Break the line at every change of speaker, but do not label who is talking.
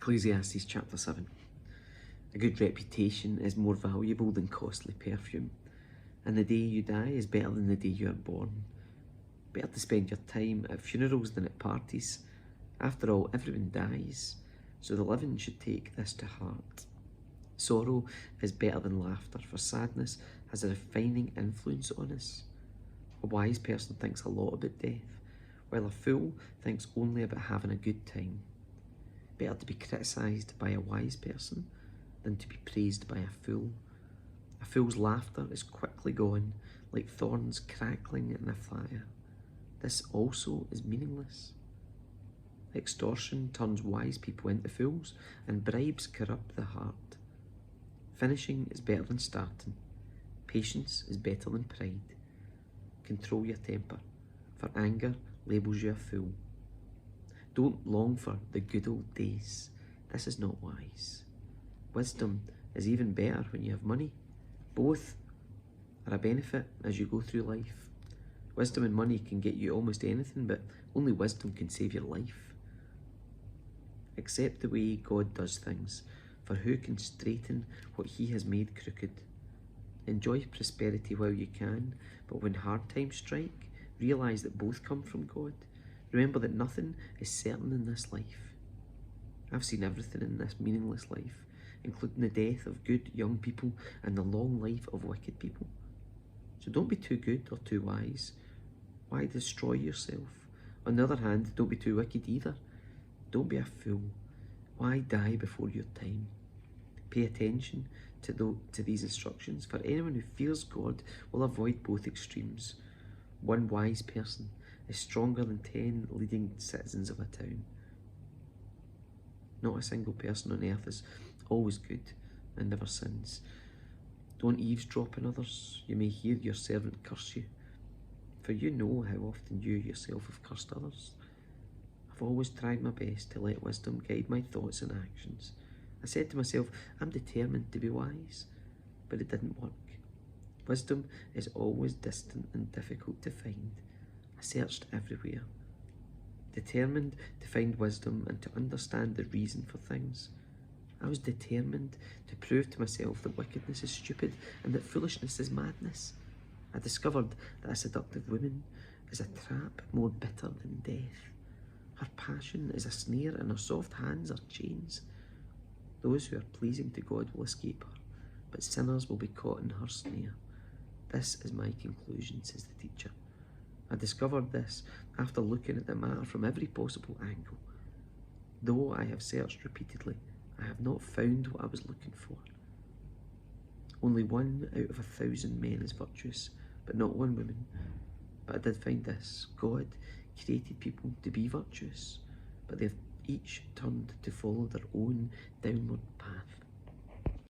Ecclesiastes chapter 7. A good reputation is more valuable than costly perfume, and the day you die is better than the day you are born. Better to spend your time at funerals than at parties. After all, everyone dies, so the living should take this to heart. Sorrow is better than laughter, for sadness has a refining influence on us. A wise person thinks a lot about death, while a fool thinks only about having a good time. Better to be criticised by a wise person than to be praised by a fool. A fool's laughter is quickly gone, like thorns crackling in a fire. This also is meaningless. Extortion turns wise people into fools, and bribes corrupt the heart. Finishing is better than starting. Patience is better than pride. Control your temper, for anger labels you a fool. Don't long for the good old days. This is not wise. Wisdom is even better when you have money. Both are a benefit as you go through life. Wisdom and money can get you almost anything, but only wisdom can save your life. Accept the way God does things, for who can straighten what He has made crooked? Enjoy prosperity while you can, but when hard times strike, realise that both come from God. Remember that nothing is certain in this life. I've seen everything in this meaningless life, including the death of good young people and the long life of wicked people. So don't be too good or too wise. Why destroy yourself? On the other hand, don't be too wicked either. Don't be a fool. Why die before your time? Pay attention to these instructions, for anyone who fears God will avoid both extremes. One wise person is stronger than 10 leading citizens of a town. Not a single person on earth is always good and never sins. Don't eavesdrop on others. You may hear your servant curse you, for you know how often you yourself have cursed others. I've always tried my best to let wisdom guide my thoughts and actions. I said to myself, I'm determined to be wise, but it didn't work. Wisdom is always distant and difficult to find. I searched everywhere, determined to find wisdom and to understand the reason for things. I was determined to prove to myself that wickedness is stupid and that foolishness is madness. I discovered that a seductive woman is a trap more bitter than death. Her passion is a snare and her soft hands are chains. Those who are pleasing to God will escape her, but sinners will be caught in her snare. This is my conclusion, says the teacher. I discovered this after looking at the matter from every possible angle. Though I have searched repeatedly, I have not found what I was looking for. Only 1 out of 1,000 men is virtuous, but not one woman. But I did find this: God created people to be virtuous, but they've each turned to follow their own downward path.